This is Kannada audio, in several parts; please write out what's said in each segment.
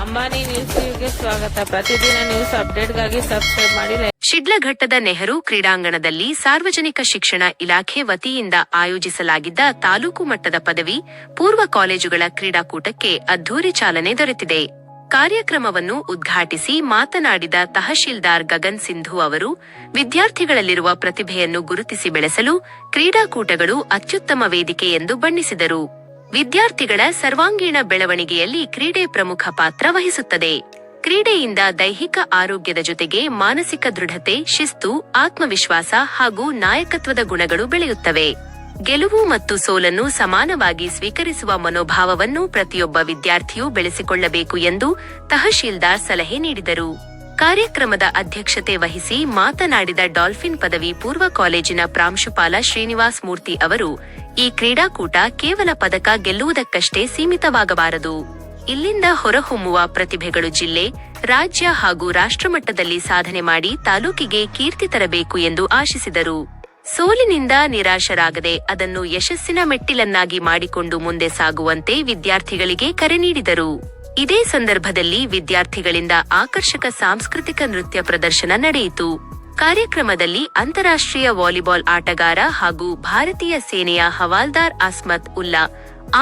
ಅಂಬಾನಿ ನ್ಯೂಸ್ಗೆ ಸ್ವಾಗತ. ಪ್ರತಿದಿನ ನ್ಯೂಸ್ ಅಪ್ಡೇಟ್ಗಾಗಿ ಸಬ್ಸ್ಕ್ರೈಬ್ ಮಾಡಿ. ಶಿಡ್ಲಘಟ್ಟದ ನೆಹರು ಕ್ರೀಡಾಂಗಣದಲ್ಲಿ ಸಾರ್ವಜನಿಕ ಶಿಕ್ಷಣ ಇಲಾಖೆ ವತಿಯಿಂದ ಆಯೋಜಿಸಲಾಗಿದ್ದ ತಾಲೂಕು ಮಟ್ಟದ ಪದವಿ ಪೂರ್ವ ಕಾಲೇಜುಗಳ ಕ್ರೀಡಾಕೂಟಕ್ಕೆ ಅದ್ಧೂರಿ ಚಾಲನೆ ದೊರೆತಿದೆ. ಕಾರ್ಯಕ್ರಮವನ್ನು ಉದ್ಘಾಟಿಸಿ ಮಾತನಾಡಿದ ತಹಶೀಲ್ದಾರ್ ಗಗನ್ ಸಿಂಧು ಅವರು, ವಿದ್ಯಾರ್ಥಿಗಳಲ್ಲಿರುವ ಪ್ರತಿಭೆಯನ್ನು ಗುರುತಿಸಿ ಬೆಳೆಸಲು ಕ್ರೀಡಾಕೂಟಗಳು ಅತ್ಯುತ್ತಮ ವೇದಿಕೆ ಎಂದು ಬಣ್ಣಿಸಿದರು. ವಿದ್ಯಾರ್ಥಿಗಳ ಸರ್ವಾಂಗೀಣ ಬೆಳವಣಿಗೆಯಲ್ಲಿ ಕ್ರೀಡೆ ಪ್ರಮುಖ ಪಾತ್ರ ವಹಿಸುತ್ತದೆ. ಕ್ರೀಡೆಯಿಂದ ದೈಹಿಕ ಆರೋಗ್ಯದ ಜೊತೆಗೆ ಮಾನಸಿಕ ದೃಢತೆ, ಶಿಸ್ತು, ಆತ್ಮವಿಶ್ವಾಸ ಹಾಗೂ ನಾಯಕತ್ವದ ಗುಣಗಳು ಬೆಳೆಯುತ್ತವೆ. ಗೆಲುವು ಮತ್ತು ಸೋಲನ್ನು ಸಮಾನವಾಗಿ ಸ್ವೀಕರಿಸುವ ಮನೋಭಾವವನ್ನು ಪ್ರತಿಯೊಬ್ಬ ವಿದ್ಯಾರ್ಥಿಯೂ ಬೆಳೆಸಿಕೊಳ್ಳಬೇಕು ಎಂದು ತಹಶೀಲ್ದಾರ್ ಸಲಹೆ ನೀಡಿದರು. ಕಾರ್ಯಕ್ರಮದ ಅಧ್ಯಕ್ಷತೆ ವಹಿಸಿ ಮಾತನಾಡಿದ ಡಾಲ್ಫಿನ್ ಪದವಿ ಪೂರ್ವ ಕಾಲೇಜಿನ ಪ್ರಾಂಶುಪಾಲ ಶ್ರೀನಿವಾಸ್ ಮೂರ್ತಿ ಅವರು, ಈ ಕ್ರೀಡಾಕೂಟ ಕೇವಲ ಪದಕ ಗೆಲ್ಲುವುದಕ್ಕಷ್ಟೇ ಸೀಮಿತವಾಗಬಾರದು. ಇಲ್ಲಿಂದ ಹೊರಹೊಮ್ಮುವ ಪ್ರತಿಭೆಗಳು ಜಿಲ್ಲೆ, ರಾಜ್ಯ ಹಾಗೂ ರಾಷ್ಟ್ರಮಟ್ಟದಲ್ಲಿ ಸಾಧನೆ ಮಾಡಿ ತಾಲೂಕಿಗೆ ಕೀರ್ತಿ ತರಬೇಕು ಎಂದು ಆಶಿಸಿದರು. ಸೋಲಿನಿಂದ ನಿರಾಶರಾಗದೆ ಅದನ್ನು ಯಶಸ್ಸಿನ ಮೆಟ್ಟಿಲನ್ನಾಗಿ ಮಾಡಿಕೊಂಡು ಮುಂದೆ ಸಾಗುವಂತೆ ವಿದ್ಯಾರ್ಥಿಗಳಿಗೆ ಕರೆ ನೀಡಿದರು. ಇದೇ ಸಂದರ್ಭದಲ್ಲಿ ವಿದ್ಯಾರ್ಥಿಗಳಿಂದ ಆಕರ್ಷಕ ಸಾಂಸ್ಕೃತಿಕ ನೃತ್ಯ ಪ್ರದರ್ಶನ ನಡೆಯಿತು. ಕಾರ್ಯಕ್ರಮದಲ್ಲಿ ಅಂತಾರಾಷ್ಟ್ರೀಯ ವಾಲಿಬಾಲ್ ಆಟಗಾರ ಹಾಗೂ ಭಾರತೀಯ ಸೇನೆಯ ಹವಾಲ್ದಾರ್ ಅಸ್ಮತ್ ಉಲ್ಲಾ,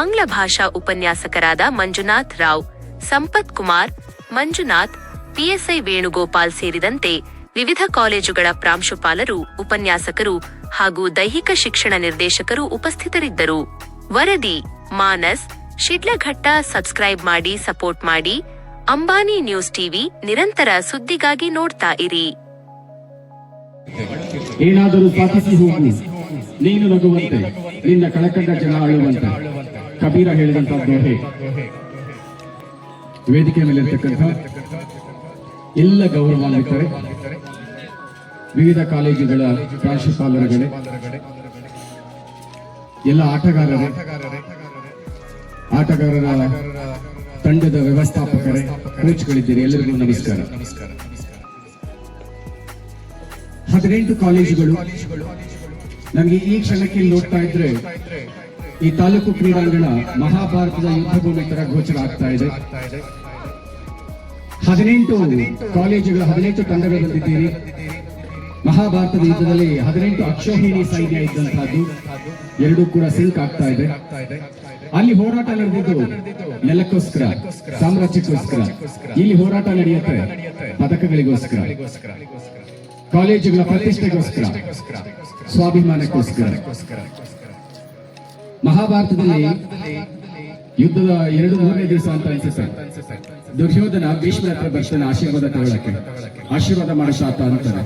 ಆಂಗ್ಲ ಭಾಷಾ ಉಪನ್ಯಾಸಕರಾದ ಮಂಜುನಾಥ್ ರಾವ್, ಸಂಪತ್ ಕುಮಾರ್, ಮಂಜುನಾಥ್, ಪಿಎಸ್ಐ ವೇಣುಗೋಪಾಲ್ ಸೇರಿದಂತೆ ವಿವಿಧ ಕಾಲೇಜುಗಳ ಪ್ರಾಂಶುಪಾಲರು, ಉಪನ್ಯಾಸಕರು ಹಾಗೂ ದೈಹಿಕ ಶಿಕ್ಷಣ ನಿರ್ದೇಶಕರು ಉಪಸ್ಥಿತರಿದ್ದರು. ವರದಿ ಮಾನಸ್, ಶಿಡ್ಲಘಟ್ಟ. ಸಬ್ಸ್ಕ್ರೈಬ್ ಮಾಡಿ, ಸಪೋರ್ಟ್ ಮಾಡಿ. ಅಂಬಾನಿ ನ್ಯೂಸ್ ಟಿವಿ, ನಿರಂತರ ಸುದ್ದಿಗಾಗಿ ನೋಡ್ತಾ ಇರಿ. ಏನಾದರೂ ಸಾಧಿಸಿ ಹೋಗು, ನೀನು ನಗುವಂತೆ, ನಿನ್ನ ಕಳಕಂಡ ಜನ ಅಳುವಂತೆ. ಕಬೀರ ಹೇಳಿದಂತಹ ದೋಹೆ. ವೇದಿಕೆ ಮೇಲಿರ್ತಕ್ಕಂಥ ಎಲ್ಲ ಗೌರವಾನ್ವಿತರೆ, ವಿವಿಧ ಕಾಲೇಜುಗಳ ಪ್ರಾಂಶುಪಾಲರುಗಳೇ, ಎಲ್ಲ ಆಟಗಾರರ ತಂಡದ ವ್ಯವಸ್ಥಾಪಕರೇ, ಕೋಚ್ಗಳಿದ್ದೀರಿ, ಎಲ್ಲರಿಗೂ ನಮಸ್ಕಾರ. 18 ಕಾಲೇಜುಗಳು ನಮಗೆ ಈ ಕ್ಷಣಕ್ಕೆ ನೋಡ್ತಾ ಇದ್ರೆ ಈ ತಾಲೂಕು ಕ್ರೀಡಾಂಗಣ ಮಹಾಭಾರತದ ಯುದ್ಧ ಭೂಮಿ ತರ ಗೋಚರ ಆಗ್ತಾ ಇದೆ. 18 ಕಾಲೇಜುಗಳ 18 ತಂಡಗಳು ಬಂದಿದ್ದೀರಿ. ಮಹಾಭಾರತದ ಯುದ್ಧದಲ್ಲಿ 18 ಅಕ್ಷೋಹಿಣಿ ಸೈನ್ಯ ಇದ್ದಂತಹದ್ದು, ಎರಡೂ ಕೂಡ ಸಿಂಕ್ ಆಗ್ತಾ ಇದೆ. ಅಲ್ಲಿ ಹೋರಾಟ ನಡೆದಿದ್ದು ನೆಲಕ್ಕೋಸ್ಕರ, ಸಾಮ್ರಾಜ್ಯಕ್ಕೋಸ್ಕರ. ಇಲ್ಲಿ ಹೋರಾಟ ನಡೆಯುತ್ತೆ ಪದಕಗಳಿಗೋಸ್ಕರ, ಕಾಲೇಜುಗಳ ಪ್ರತಿಷ್ಠೆಗೋಸ್ಕರ, ಸ್ವಾಭಿಮಾನಕ್ಕೋಸ್ಕರ. ಮಹಾಭಾರತದಲ್ಲಿ ಯುದ್ಧದ 2-3ನೇ ದಿವಸ ಅಂತ ಅನ್ಸುತ್ತೆ, ದುರ್ಯೋಧನ ಭೀಷ್ಮರ ಹತ್ರ ಬರ್ತಾನೆ ಆಶೀರ್ವಾದ ತಗೊಳ್ಳಕ್ಕೆ. ಆಶೀರ್ವಾದ ಮಾಡೋ ಶಾತ ಅಂತಾನೆ.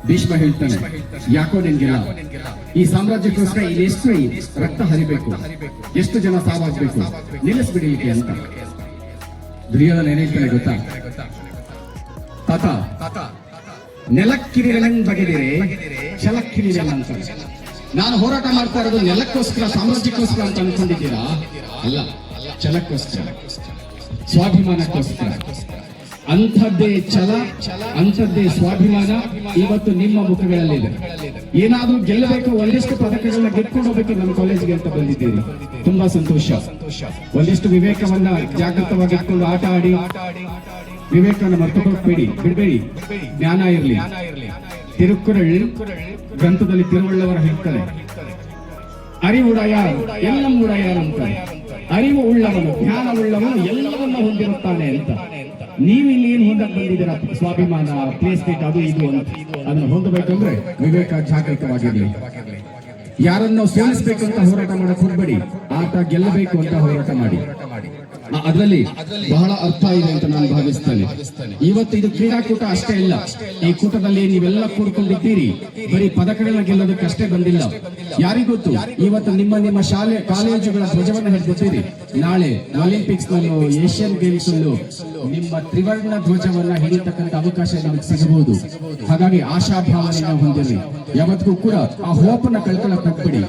ಭೀಷ್ಮ ಹೇಳ್ತಾನೆ, ಯಾಕೋ ನಿನ್ಗಿಲ್ಲ, ಈ ಸಾಮ್ರಾಜ್ಯಕ್ಕೋಸ್ಕರ ಇನ್ನೆಷ್ಟು ರಕ್ತ ಹರಿಬೇಕು, ಎಷ್ಟು ಜನ ಸಾವಾಗಬೇಕು, ನಿಲ್ಲಿಸ್ಬಿಡಲಿಕ್ಕೆ ಅಂತ. ದುರ್ಯೋಧನ ಏನ್ ಹೇಳ್ತಾನೆ ಗೊತ್ತಾ? ತಾತ, ನೆಲಕ್ಕಿರಿಯಲಂಗ್ ಬಗೆದಿರೆ ಛಲಕ್ಕಿರಿಯಲ್ಲ ಅಂತ. ನಾನು ಹೋರಾಟ ಮಾಡ್ತಾ ಇರೋದು ನೆಲಕ್ಕೋಸ್ಕರ, ಸಾಮ್ರಾಜ್ಯಕ್ಕೋಸ್ಕರ ಅಂತ ಅನ್ಕೊಂಡಿದ್ದೀರಾ? ಅಲ್ಲ, ಛಲಕ್ಕೋಸ್ಕರ, ಸ್ವಾಭಿಮಾನಕ್ಕೋಸ್ಕರ. ಅಂಥದ್ದೇ ಛಲ, ಅಂಥದ್ದೇ ಸ್ವಾಭಿಮಾನ ಇವತ್ತು ನಿಮ್ಮ ಮುಖಗಳಲ್ಲಿದೆ. ಏನಾದ್ರೂ ಗೆಲ್ಲಬೇಕು, ಒಂದಿಷ್ಟು ಪದಕಗಳನ್ನ ಗೆದ್ಕೊಂಡು ಹೋಗ್ಬೇಕು ನಮ್ಮ ಕಾಲೇಜಿಗೆ ಅಂತ ಬಂದಿದ್ದೀರಿ. ತುಂಬಾ ಸಂತೋಷ. ಒಂದಿಷ್ಟು ವಿವೇಕವನ್ನ ಜಾಗೃತವಾಗಿ ಇಟ್ಕೊಂಡು ಆಟ ಆಡಿ, ವಿವೇಕವನ್ನು ಮರ್ತುಕೊಳ್ಬೇಡಿ, ಬಿಡಬೇಡಿ. ಜ್ಞಾನ ಇರಲಿ. ತಿರುಕ್ಕುರಳ್ ಗ್ರಂಥದಲ್ಲಿ ತಿರುವಳ್ಳವರ ಹೇಳ್ತಾರೆ, ಅರಿವುಡಯ ಎಲ್ಲ ಉಡಯಾರ ಅಂತಾರೆ. ಅರಿವು ಉಳ್ಳವನು, ಜ್ಞಾನ ಉಳ್ಳವನು ಎಲ್ಲವನ್ನ ಹೊಂದಿರುತ್ತಾನೆ ಅಂತ. ನೀವು ಇಲ್ಲಿ ಏನ್ ಹೊಂದಕ್ಕೆ ಬಂದಿದ್ದೀರಾ? ಸ್ವಾಭಿಮಾನ, ಪ್ಲೇಸ್ಟೇಟ್, ಅದು ಇದು ಅಂತ. ಅದನ್ನು ಹೊಂದಬೇಕಂದ್ರೆ ವಿವೇಕ ಜಾಗೃತವಾಗಿರ್ಲಿ. ಯಾರನ್ನು ಸೋಲಿಸಬೇಕಂತ ಹೋರಾಟ ಮಾಡಕ್ ಹೋಗ್ಬೇಡಿ, ಆಟ ಗೆಲ್ಲಬೇಕು ಅಂತ ಹೋರಾಟ ಮಾಡಿ. ಅದರಲ್ಲಿ ಬಹಳ ಅರ್ಥ ಇದೆ ಅಂತ ನಾನು ಭಾವಿಸ್ತೇನೆ. ಇವತ್ತು ಇದು ಕ್ರೀಡಾಕೂಟ ಅಷ್ಟೇ ಇಲ್ಲ. ಈ ಕೂಟದಲ್ಲಿ ನೀವೆಲ್ಲ ಕೂಡ್ಕೊಂಡಿದ್ದೀರಿ, ಬರೀ ಪದಕಗಳನ್ನ ಗೆಲ್ಲೋದಕ್ಕಷ್ಟೇ ಬಂದಿಲ್ಲ. ಯಾರಿಗೊತ್ತು, ಇವತ್ತು ನಿಮ್ಮ ಶಾಲೆ ಕಾಲೇಜುಗಳ ಧ್ವಜವನ್ನು ಹಿಡಿದಿದ್ದೀರಿ. ನಾಳೆ ಒಲಿಂಪಿಕ್ಸ್ ನಲ್ಲೂ, ಏಷ್ಯನ್ ಗೇಮ್ಸ್ ಅಲ್ಲೂ ನಿಮ್ಮ ತ್ರಿವರ್ಣ ಧ್ವಜವನ್ನ ಹಿಡಿಯತಕ್ಕಂಥ ಅವಕಾಶ ನಮಗೆ ಸಿಗಬಹುದು. ಹಾಗಾಗಿ ಆಶಾಭಾವನೆಯನ್ನು ಹೊಂದಿರಿ. ಯಾವತ್ತಿಗೂ ಕೂಡ ಆ ಹೋಪನ್ನ ಕಳ್ಕೊಳ್ಳಕ್ ಹೋಗ್ಬೇಡಿ.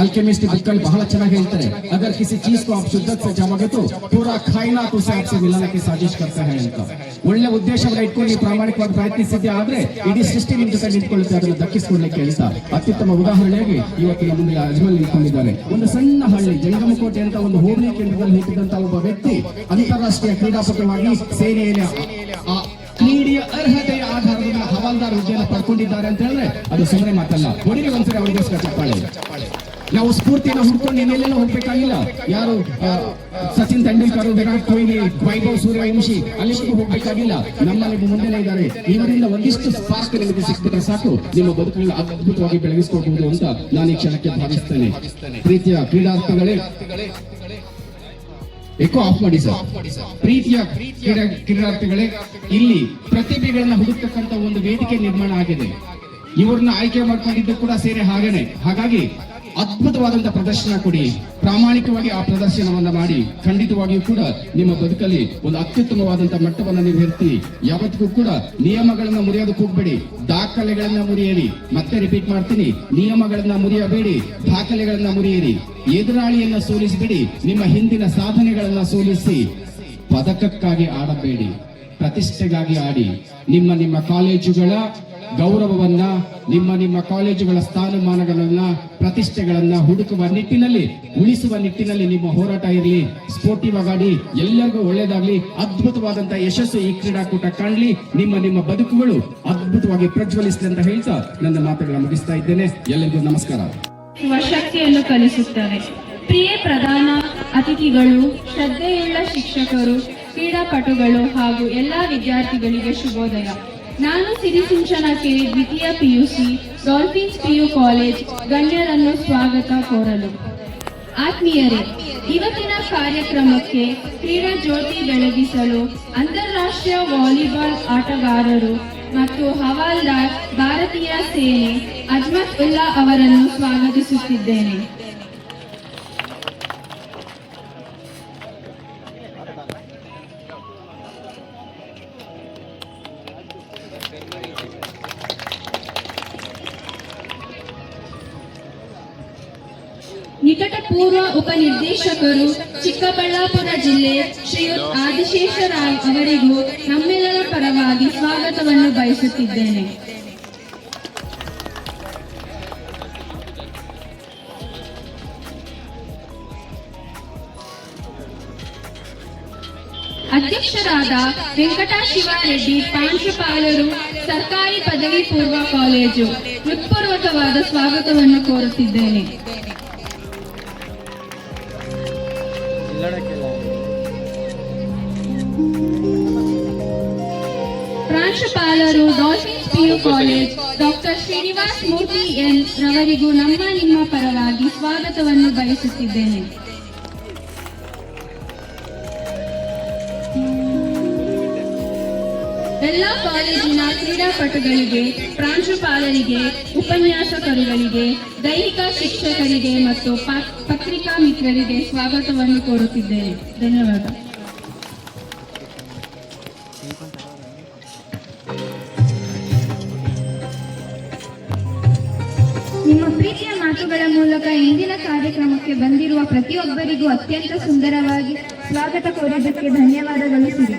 अल्केमिस्ट बुक ಬಹಳ ಚೆನ್ನಾಗಿ ಹೇಳ್ತಾರೆ अगर किसी चीज को आप शिद्दत से चाहोगे तो पूरा कायनात उसे आपसे मिलाने की साजिश करता है ಅಂತ ಒಳ್ಳೆ ಉದ್ದೇಶವನ್ನು ಇಟ್ಕೊಂಡು ನೀವು ಪ್ರಾಮಾಣಿಕವಾಗಿ ಪ್ರಯತ್ನಿಸಿದ್ದೆ ಆದ್ರೆ ಇಡೀ ಸೃಷ್ಟಿ ನಿಮ್ಮ ಜೊತೆ ನಿಂತ್ಕೊಳ್ಳುತ್ತೆ, ಅದನ್ನು ದಕ್ಕಿಸಿಕೊಳ್ಳಲಿಕ್ಕೆ ಅಂತ ಅತ್ಯುತ್ತಮ ಉದಾಹರಣೆಯಾಗಿ ಇವತ್ತು ನಮ್ಮ ಮುಂದೆ ಅಜ್ಮಲ್ ನಿಂತ್ಕೊಂಡಿದ್ದಾರೆ. ಒಂದು ಸಣ್ಣ ಹಳ್ಳಿ ಜಂಗಮಕೋಟೆ ಅಂತ ಒಂದು ಹೋಬಳಿ ಕೇಂದ್ರದಲ್ಲಿ ಹುಟ್ಟಿದಂತ ಒಬ್ಬ ವ್ಯಕ್ತಿ ಅಂತಾರಾಷ್ಟ್ರೀಯ ಕ್ರೀಡಾಪಟುವಾಗಿ ಸೇನೆಯಲ್ಲಿ ಕ್ರೀಡೆಯ ಅರ್ಹತೆಯ ಆಧಾರದ ಹವಾಲ್ದಾರ್ ಹುದ್ದೆಯನ್ನು ಪಡ್ಕೊಂಡಿದ್ದಾರೆ ಅಂತ ಹೇಳಿದ್ರೆ ಅದು ಸುಮ್ಮನೆ ಮಾತಲ್ಲ. ಹೊಡಿರಿ ಒಂದ್ಸರಿ ಅವರಿಗೋಸ್ಕರ ಚಪ್ಪಾಳೆ. ನಾವು ಸ್ಫೂರ್ತಿಯನ್ನು ಹುಡ್ಕೊಂಡು ಇನ್ನೆಲ್ಲೆಲ್ಲ ಹೋಗ್ಬೇಕಾಗಿಲ್ಲ. ಯಾರು ಸಚಿನ್ ತೆಂಡೂಲ್ಕರ್, ವಿರಾಟ್ ಕೊಹ್ಲಿ, ವೈಭವ್ ಸೂರ್ಯವಂಶಿ ಅಲ್ಲಿಗೂ ಹೋಗ್ಬೇಕಾಗಿಲ್ಲ. ನಮ್ಮಲ್ಲಿ ಮುಂದೆನೇ ಇದ್ದಾರೆ. ಇವರಿಂದ ಒಂದಿಷ್ಟು ಸ್ಪಾರ್ಕ್ ನಿಮಗೆ ಸಿಕ್ಬಿಟ್ರೆ ಸಾಕು, ನಿಮ್ಮ ಬದುಕನ್ನು ಅದ್ಭುತವಾಗಿ ಬೆಳಗಿಸಿಕೊಳ್ಬಹುದು ಅಂತ ನಾನು ಈ ಕ್ಷಣಕ್ಕೆ ಭಾವಿಸ್ತೇನೆ. ಪ್ರೀತಿಯ ಕ್ರೀಡಾರ್ಥಿಗಳೇ, ಎಕೋ ಆಫ್ ಮಾಡಿ ಸರ್. ಪ್ರೀತಿಯ ಕ್ರೀಡಾರ್ಥಿಗಳೇ, ಇಲ್ಲಿ ಪ್ರತಿಭೆಗಳನ್ನ ಹುಡುಕ್ತಕ್ಕಂತ ಒಂದು ವೇದಿಕೆ ನಿರ್ಮಾಣ ಆಗಿದೆ. ಇವ್ರನ್ನ ಆಯ್ಕೆ ಮಾಡ್ಕೊಂಡಿದ್ದು ಕೂಡ ಸೇರಿ ಹಾಗೇನೆ. ಹಾಗಾಗಿ ಅದ್ಭುತವಾದಂತಹ ಪ್ರದರ್ಶನ ಕೊಡಿ, ಪ್ರಾಮಾಣಿಕವಾಗಿ ಆ ಪ್ರದರ್ಶನವನ್ನ ಮಾಡಿ. ಖಂಡಿತವಾಗಿಯೂ ಕೂಡ ನಿಮ್ಮ ಬದುಕಲ್ಲಿ ಒಂದು ಅತ್ಯುತ್ತಮವಾದಂತಹ ಮಟ್ಟವನ್ನ ನೀವು ಹೆರ್ತಿ. ಯಾವತ್ತಿಗೂ ಕೂಡ ನಿಯಮಗಳನ್ನ ಮುರಿಯೋದಕ್ಕೆ ಹೋಗ್ಬೇಡಿ, ದಾಖಲೆಗಳನ್ನ ಮುರಿಯಿರಿ. ಮತ್ತೆ ರಿಪೀಟ್ ಮಾಡ್ತೀನಿ, ನಿಯಮಗಳನ್ನ ಮುರಿಯಬೇಡಿ, ದಾಖಲೆಗಳನ್ನ ಮುರಿಯಿರಿ. ಎದುರಾಳಿಯನ್ನ ಸೋಲಿಸಬೇಡಿ, ನಿಮ್ಮ ಹಿಂದಿನ ಸಾಧನೆಗಳನ್ನ ಸೋಲಿಸಿ. ಪದಕಕ್ಕಾಗಿ ಆಡಬೇಡಿ, ಪ್ರತಿಷ್ಠೆಗಾಗಿ ಆಡಿ. ನಿಮ್ಮ ಕಾಲೇಜುಗಳ ಗೌರವವನ್ನ, ನಿಮ್ಮ ಕಾಲೇಜುಗಳ ಸ್ಥಾನಮಾನಗಳನ್ನ, ಪ್ರತಿಷ್ಠೆಗಳನ್ನ ಹುಡುಕುವ ನಿಟ್ಟಿನಲ್ಲಿ, ಉಳಿಸುವ ನಿಟ್ಟಿನಲ್ಲಿ ನಿಮ್ಮ ಹೋರಾಟ ಇರಲಿ. ಸ್ಪೋರ್ಟಿವ್ ಆಗಿ ಎಲ್ಲರಿಗೂ ಒಳ್ಳೇದಾಗ್ಲಿ. ಅದ್ಭುತವಾದಂತಹ ಯಶಸ್ಸು ಈ ಕ್ರೀಡಾಕೂಟ ಕಾಣಲಿ. ನಿಮ್ಮ ಬದುಕುಗಳು ಅದ್ಭುತವಾಗಿ ಪ್ರಜ್ವಲಿಸಲಿ ಅಂತ ಹೇಳ್ತಾ ನನ್ನ ಮಾತುಗಳನ್ನು ಮುಗಿಸ್ತಾ ಇದ್ದೇನೆ. ಎಲ್ಲರಿಗೂ ನಮಸ್ಕಾರ. ಶಕ್ತಿಯನ್ನು ಕಲಿಸುತ್ತವೆ. ಪ್ರಿಯ ಪ್ರಧಾನ ಅತಿಥಿಗಳು, ಶ್ರದ್ಧೆಯುಳ್ಳ ಶಿಕ್ಷಕರು, ಕ್ರೀಡಾಪಟುಗಳು ಹಾಗೂ ಎಲ್ಲಾ ವಿದ್ಯಾರ್ಥಿಗಳಿಗೆ ಶುಭೋದಯ. ನಾನು ಸಿರಿಸಿಂಚನ ಕೆ ದ್ವಿತೀಯ ಪಿಯುಸಿ ಡಾಲ್ಫಿನ್ಸ್ ಪಿಯು ಕಾಲೇಜ್ ಗಣ್ಯರನ್ನು ಸ್ವಾಗತ ಕೋರಲು. ಆತ್ಮೀಯರೇ, ಇವತ್ತಿನ ಕಾರ್ಯಕ್ರಮಕ್ಕೆ ಕ್ರೀಡಾ ಜ್ಯೋತಿ ಬೆಳಗಿಸಲು ಅಂತಾರಾಷ್ಟ್ರೀಯ ವಾಲಿಬಾಲ್ ಆಟಗಾರರು ಮತ್ತು ಹವಾಲ್ದಾರ್ ಭಾರತೀಯ ಸೇನೆ ಅಜ್ಮತ್ ಉಲ್ಲಾ ಅವರನ್ನು ಸ್ವಾಗತಿಸುತ್ತಿದ್ದೇನೆ. ನಿಕಟಪೂರ್ವ ಉಪನಿರ್ದೇಶಕರು ಚಿಕ್ಕಬಳ್ಳಾಪುರ ಜಿಲ್ಲೆ ಶ್ರೀಯುತ್ ಆದಿಶೇಷ ರಾವ್ ಅವರಿಗೂ ನಮ್ಮೆಲ್ಲರ ಪರವಾಗಿ ಸ್ವಾಗತವನ್ನು ಬಯಸುತ್ತಿದ್ದೇನೆ. ಅಧ್ಯಕ್ಷರಾದ ವೆಂಕಟಶಿವಾರೆಡ್ಡಿ, ಪ್ರಾಂಶುಪಾಲರು, ಸರ್ಕಾರಿ ಪದವಿ ಪೂರ್ವ ಕಾಲೇಜು, ಹೃತ್ಪೂರ್ವಕವಾದ ಸ್ವಾಗತವನ್ನು ಕೋರುತ್ತಿದ್ದೇನೆ. ಪ್ರಾಂಶುಪಾಲರು, Dolphins PU college, doctor Srinivas Murthy N ರವರಿಗೂ ನಿಮ್ಮ ಪರವಾಗಿ ಸ್ವಾಗತವನ್ನು ಬಯಸುತ್ತಿದ್ದೇನೆ. ಎಲ್ಲ ಕಾಲೇಜಿನ ಕ್ರೀಡಾಪಟುಗಳಿಗೆ, ಪ್ರಾಂಶುಪಾಲರಿಗೆ, ಉಪನ್ಯಾಸಕರುಗಳಿಗೆ, ದೈಹಿಕ ಶಿಕ್ಷಕರಿಗೆ ಮತ್ತು ಪತ್ರಿಕಾ ಮಿತ್ರರಿಗೆ ಸ್ವಾಗತವನ್ನು ಕೋರುತ್ತಿದ್ದೇನೆ. ಧನ್ಯವಾದ. ನಿಮ್ಮ ಪ್ರೀತಿಯ ಮಾತುಗಳ ಮೂಲಕ ಇಂದಿನ ಕಾರ್ಯಕ್ರಮಕ್ಕೆ ಬಂದಿರುವ ಪ್ರತಿಯೊಬ್ಬರಿಗೂ ಅತ್ಯಂತ ಸುಂದರವಾಗಿ ಸ್ವಾಗತ ಕೋರಿದ್ದಕ್ಕೆ ಧನ್ಯವಾದಗಳು ಸಿರಿ.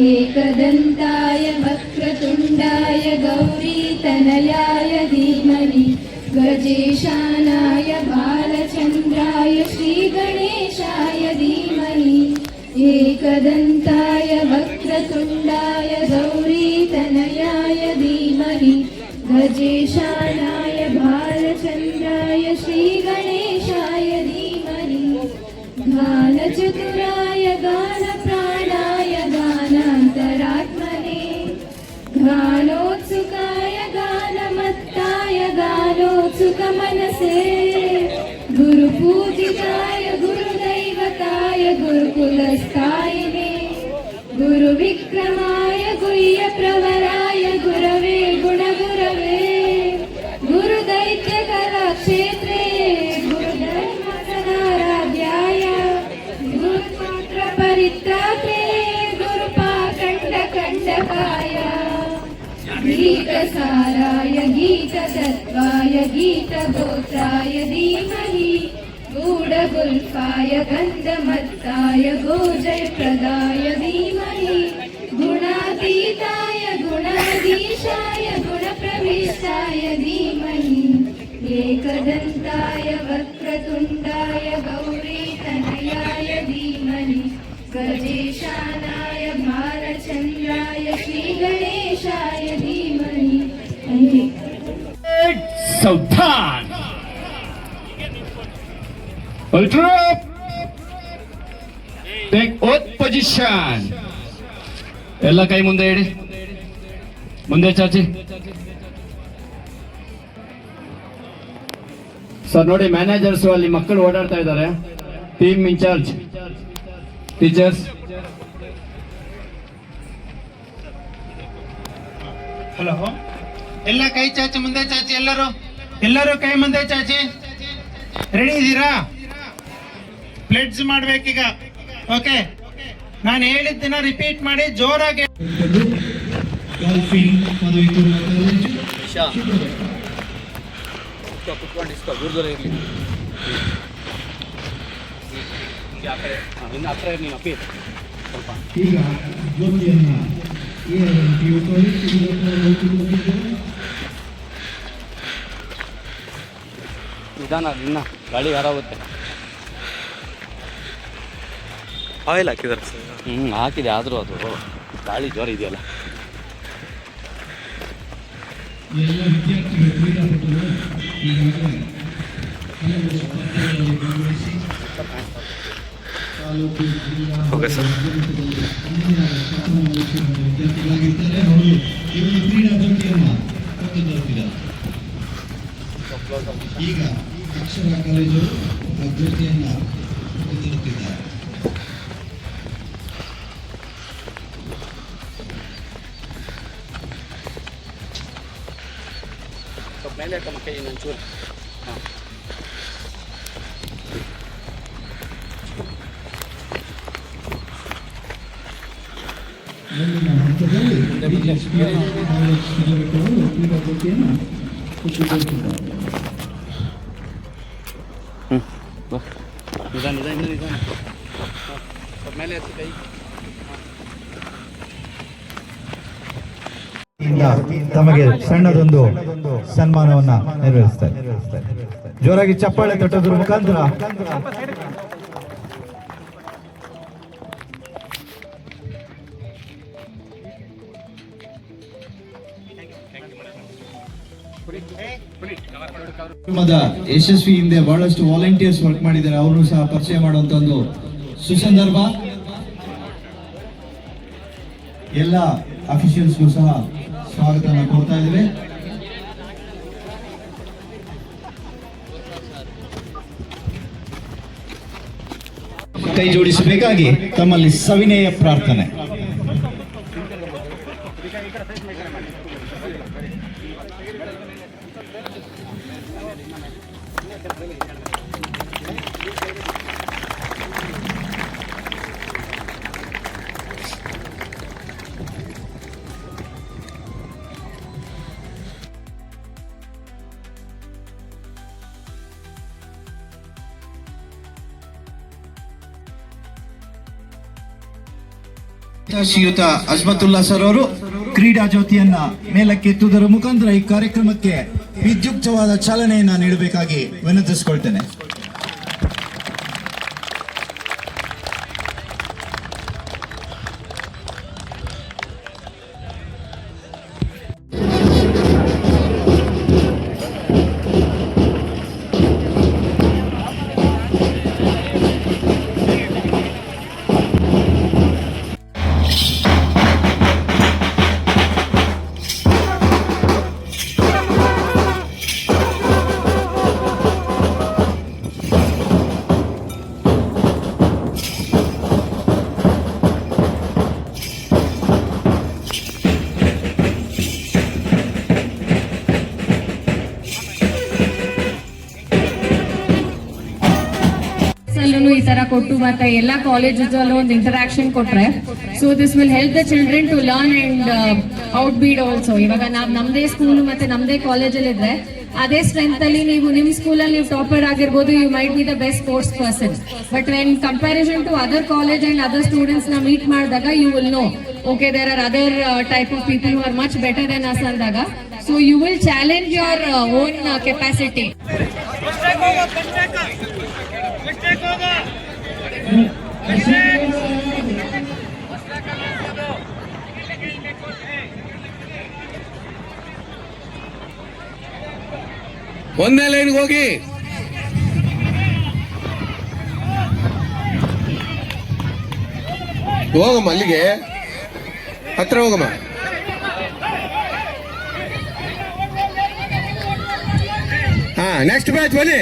ಏಕದಂತಾಯ ವಕ್ರತುಂಡಾಯ ಗೌರೀತನಯಾಯ ಧೀಮಹಿ ಗಜೇಶಾನಾಯ ಬಾಲಚಂದ್ರಾಯ ಶ್ರೀಗಣೇಶಾಯ ಧೀಮಹಿ. ಏಕದಂತಾಯ ವಕ್ರತುಂಡಾಯ ಗೌರೀತನಯಾಯ ಧೀಮಹಿ ಗಜೇಶಾನಾಯ ಬಾಲಚಂದ್ರಾಯ ಶ್ರೀಗಣೇಶಾಯ ಧೀಮಹಿ. ಗಾನಚತುರಾಯ ಗಾನಪ್ರಾಣಾಯ ಗಾನಾಂತರಾತ್ಮನೇ ಗಾನೋತ್ಸುಕಾಯ ಗಾನಮತ್ತಾಯ ಗಾನೋತ್ಸುಕಮನಸೇ ಗುರುಪೂಜಿತಾಯ ಗುರುದೈವತಾಯ ಗುರುಕುಲಸ್ಥಾಯಿನೇ ಗುರುವಿಕ್ರಮಾಯ ಗುಹ್ಯಪ್ರವರಾಯ ಗುರವೇ ಗುಣಗುರವೇ ಗುರುದೈತ್ಯಕಲಾಕ್ಷೇತ್ರೇ ಗುರುಧರ್ಮಸನಾರಾಧ್ಯಾಯ ಗುರುಮಾತ್ರ ಪರಿತ್ರಾತೆ ಗುರುಪಾಖಂಡ ಖಂಡ गीतसाराय गीततत्त्वाय गीतगोत्राय धीमहि गूढगुल्फाय गन्धमत्ताय गोजयप्रदाय धीमहि गुणातीताय गुणाधीशाय गुणप्रविष्टाय धीमहि एकदन्ताय वक्रतुण्डाय गौरीतनयाय धीमहि गजेशानाय भालचन्द्राय श्रीगणेशाय धीमहि। Thank you. Sultan. Ultra. Take oath position. ಎಲ್ಲ ಕೈ ಮುಂದೆ ಇಡಿ. ಮುಂದೆ ಚಾಚಿ. ಸರ್ ನೋಡಿ, ಮ್ಯಾನೇಜರ್ಸ್ ಅಲ್ಲಿ ಮಕ್ಕಳು ಓಡಾಡ್ತಾ ಇದ್ದಾರೆ. Team incharge, teachers. ಹಲೋ, ಎಲ್ಲ ಕೈ ಚಾಚಿ, ಮುಂದೆ ಚಾಚಿ. ಎಲ್ಲರೂ ಕೈ ಮುಂದೆ ಚಾಚಿ. ರೆಡಿ ಇದ್ದೀರಾ? ಪ್ಲೇಟ್ಸ್ ಮಾಡ್ಬೇಕೀಗ. ಓಕೆ, ನಾನು ಹೇಳಿದ್ದನ್ನ ರಿಪೀಟ್ ಮಾಡಿ ಜೋರಾಗಿ. ಈಗ ಜ್ಯೋತಿಯನ್ನ ನಿಧಾನ, ಇನ್ನ ಗಾಳಿ ಹಾರಾಗುತ್ತೆ. ಆಯಿಲ್ ಹಾಕಿದಾರೆ ಸರ್? ಹಾಕಿದೆ, ಆದರೂ ಅದು ಗಾಳಿ ಜೋರ ಇದೆಯಲ್ಲ. ಎಲ್ಲ ವಿದ್ಯಾರ್ಥಿಗಳು, ಕ್ರೀಡಾಪಟುಗಳು ಈಗಾಗಲೇ ಹಲವು ಸ್ಪರ್ಧೆಗಳಲ್ಲಿ ಭಾಗವಹಿಸಿ ತಾಲೂಕು, ಜಿಲ್ಲಾ, ಮುಂದಿನ ಶಾಸನ ವಿದ್ಯಾರ್ಥಿಗಳಾಗಿರ್ತಾರೆ. ಅವರು ಈ ಒಂದು ಕ್ರೀಡಾ ಜ್ಯೋತಿಯನ್ನು ಹೊತ್ತುತ್ತಿದ್ದಾರೆ. ಈಗ ಅಕ್ಷರ ಕಾಲೇಜು ಜ್ಯೋತಿಯನ್ನು ಹೊತ್ತುತ್ತಿರುತ್ತಿದ್ದಾರೆ. ಮೇಲೆ ಕೈ ಇನ್ನೊಂಚೂರು. ಹಾಂ, ಮುಂದಿನ ಹಂತದಲ್ಲಿ ಕ್ರೀಡಾ ಜ್ಯೋತಿಯನ್ನು ಹೊತ್ತುತ್ತಿರುತ್ತಿದ್ದಾರೆ. ನಿಧಾನ. ಮೇಲೆ ಎತ್ತು ಕೈ. ತಮಗೆ ಸಣ್ಣದೊಂದು ಸನ್ಮಾನವನ್ನ ನೆರವೇರಿಸ್ತಾರೆ. ಜೋರಾಗಿ ಚಪ್ಪಾಳೆ ತಟ್ಟೋದ್ರ ಮುಖಾಂತರ ಯಶಸ್ವಿ ಹಿಂದೆ ಬಹಳಷ್ಟು ವಾಲಂಟಿಯರ್ಸ್ ವರ್ಕ್ ಮಾಡಿದ್ದಾರೆ. ಅವರು ಸಹ ಪರಿಚಯ ಮಾಡುವಂತ ಒಂದು ಸುಸಂದರ್ಭ. ಎಲ್ಲ ಅಫಿಷಿಯಲ್ಸ್ಗೂ ಸಹ ಸ್ವಾಗತವನ್ನು ಕೊಡ್ತಾ ಇದ್ದೇವೆ. ಕೈ ಜೋಡಿಸಬೇಕಾಗಿ ತಮ್ಮಲ್ಲಿ ಸವಿನಯ ಪ್ರಾರ್ಥನೆ. ಶ್ರೀಯುತ ಅಜ್ಮತುಲ್ಲಾ ಸರ್ ಅವರು ಕ್ರೀಡಾ ಜ್ಯೋತಿಯನ್ನ ಮೇಲಕ್ಕೆತ್ತುವುದರ ಮುಖಾಂತರ ಈ ಕಾರ್ಯಕ್ರಮಕ್ಕೆ ವಿದ್ಯುಕ್ತವಾದ ಚಾಲನೆಯನ್ನ ನೀಡಬೇಕಾಗಿ ವಿನಂತಿಸಿಕೊಳ್ತೇನೆ. ಕೊಟ್ಟು ಮತ್ತೆ ಎಲ್ಲ ಕಾಲೇಜಸ್ ಅಲ್ಲೂ ಒಂದು ಇಂಟರಾಕ್ಷನ್ ಕೊಟ್ರೆ so this will help the children to learn and outbid also. ಇವಾಗ ನಾವು ನಮ್ದೇ ಸ್ಕೂಲ್ ಮತ್ತೆ ನಮ್ದೇ ಕಾಲೇಜಲ್ಲಿ ಇದ್ರೆ ಅದೇ ಸ್ಟ್ರೆಂತ್ ಅಲ್ಲಿ ನೀವು ನಿಮ್ ಸ್ಕೂಲಲ್ಲಿ ನೀವು ಟಾಪರ್ ಆಗಿರ್ಬೋದು, you might be the best sports person. But when comparison to other college and other students ನ ಮೀಟ್ ಮಾಡಿದಾಗ you will know okay there are other type of people who are much better than us andaga, so you will challenge your own capacity. ಒಂದೇ ಲೈನ್ ಹೋಗಿ ಹೋಗಮ್ಮ, ಅಲ್ಲಿಗೆ ಹತ್ರ ಹೋಗಮ್ಮ. ಹಾ, ನೆಕ್ಸ್ಟ್ ಬ್ಯಾಚ್ ಬನ್ನಿ.